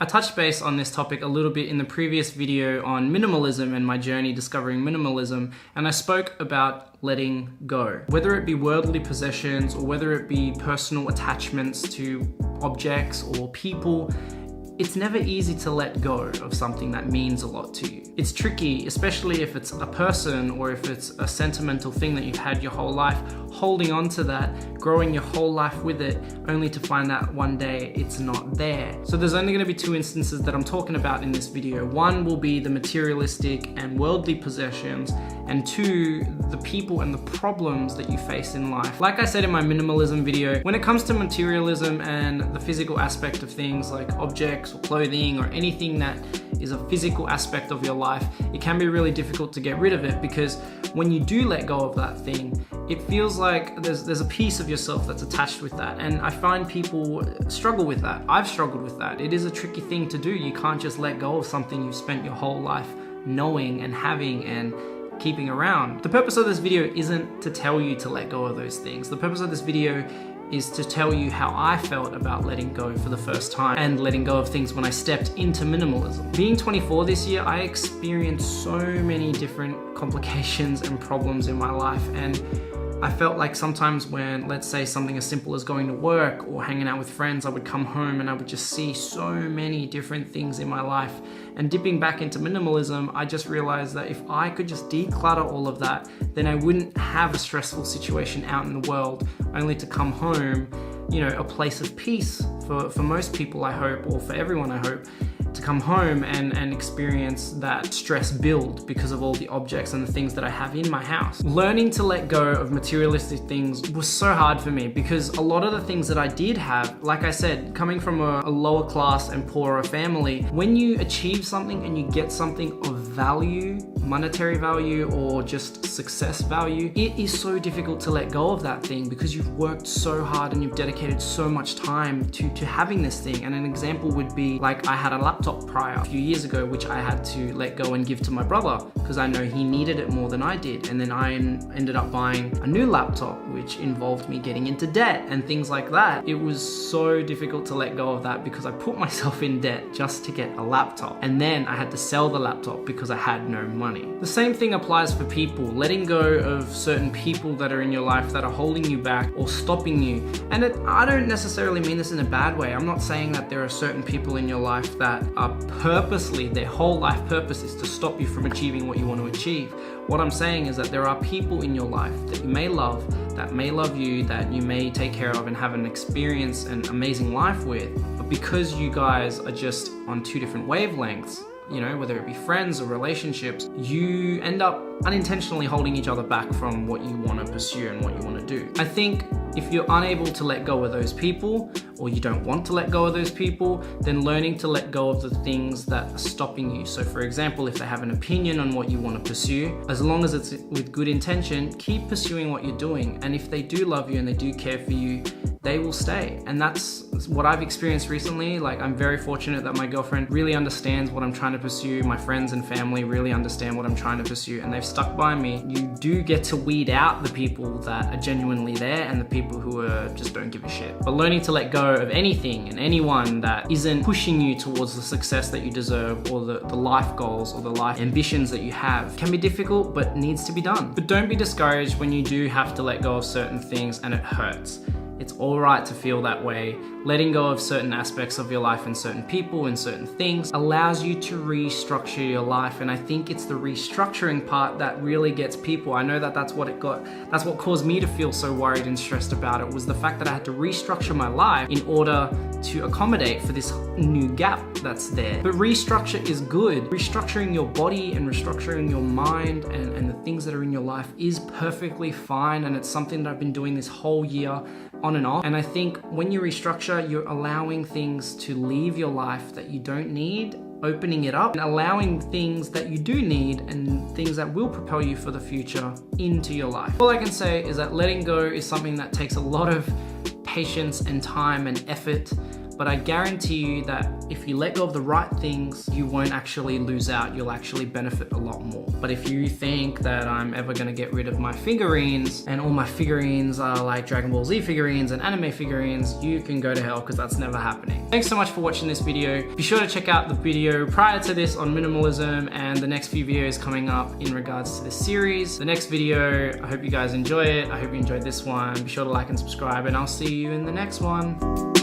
I touched base on this topic a little bit in the previous video on minimalism and my journey discovering minimalism, and I spoke about letting go. Whether it be worldly possessions or whether it be personal attachments to objects or people, it's never easy to let go of something that means a lot to you. It's tricky, especially if it's a person or if it's a sentimental thing that you've had your whole life, holding on to that, growing your whole life with it, only to find out one day it's not there. So there's only going to be two instances that I'm talking about in this video. One will be the materialistic and worldly possessions, and two, the people and the problems that you face in life. Like I said in my minimalism video, when it comes to materialism and the physical aspect of things like objects or clothing or anything that is a physical aspect of your life, it can be really difficult to get rid of it, because when you do let go of that thing, it feels like there's a piece of yourself that's attached with that. And I find people struggle with that. I've struggled with that. It is a tricky thing to do. You can't just let go of something you've spent your whole life knowing and having and keeping around. The purpose of this video isn't to tell you to let go of those things. The purpose of this video is to tell you how I felt about letting go for the first time and letting go of things when I stepped into minimalism. Being 24 this year, I experienced so many different complications and problems in my life, and I felt like sometimes when, let's say, something as simple as going to work or hanging out with friends, I would come home and I would just see so many different things in my life. And dipping back into minimalism, I just realized that if I could just declutter all of that, then I wouldn't have a stressful situation out in the world, only to come home, you know, a place of peace for most people, I hope, or for everyone, I hope, to come home and experience that stress build because of all the objects and the things that I have in my house. Learning to let go of materialistic things was so hard for me, because a lot of the things that I did have, like I said, coming from a lower class and poorer family, when you achieve something and you get something of value, monetary value or just success value, it is so difficult to let go of that thing because you've worked so hard and you've dedicated so much time to having this thing. And an example would be, like, I had a laptop prior a few years ago which I had to let go and give to my brother because I know he needed it more than I did, and then I ended up buying a new laptop which involved me getting into debt and things like that. It was so difficult to let go of that because I put myself in debt just to get a laptop, and then I had to sell the laptop because I had no money. The same thing applies for people. Letting go of certain people that are in your life that are holding you back or stopping you. And I don't necessarily mean this in a bad way. I'm not saying that there are certain people in your life that are purposely, their whole life purpose is to stop you from achieving what you want to achieve. What I'm saying is that there are people in your life that you may love, that may love you, that you may take care of and have an experience and amazing life with, but because you guys are just on two different wavelengths, you know, whether it be friends or relationships, you end up unintentionally holding each other back from what you want to pursue and what you want to do. I think if you're unable to let go of those people, or you don't want to let go of those people, then learning to let go of the things that are stopping you. So for example, if they have an opinion on what you want to pursue, as long as it's with good intention, keep pursuing what you're doing. And if they do love you and they do care for you, they will stay. And that's what I've experienced recently. Like, I'm very fortunate that my girlfriend really understands what I'm trying to pursue. My friends and family really understand what I'm trying to pursue, and they've stuck by me. You do get to weed out the people that are genuinely there and the people who just don't give a shit. But learning to let go of anything and anyone that isn't pushing you towards the success that you deserve, or the life goals or the life ambitions that you have, can be difficult, but needs to be done. But don't be discouraged when you do have to let go of certain things and it hurts. It's all right to feel that way. Letting go of certain aspects of your life and certain people and certain things allows you to restructure your life. And I think it's the restructuring part that really gets people. I know that that's what caused me to feel so worried and stressed about it, was the fact that I had to restructure my life in order to accommodate for this new gap that's there. But restructure is good. Restructuring your body and restructuring your mind and the things that are in your life is perfectly fine. And it's something that I've been doing this whole year on and off. And I think when you restructure, you're allowing things to leave your life that you don't need, opening it up and allowing things that you do need and things that will propel you for the future into your life. All I can say is that letting go is something that takes a lot of patience and time and effort, but but I guarantee you that if you let go of the right things, you won't actually lose out. You'll actually benefit a lot more. But if you think that I'm ever gonna get rid of my figurines and all my figurines are like Dragon Ball Z figurines and anime figurines, you can go to hell, because that's never happening. Thanks so much for watching this video. Be sure to check out the video prior to this on minimalism and the next few videos coming up in regards to this series. The next video, I hope you guys enjoy it. I hope you enjoyed this one. Be sure to like and subscribe, and I'll see you in the next one.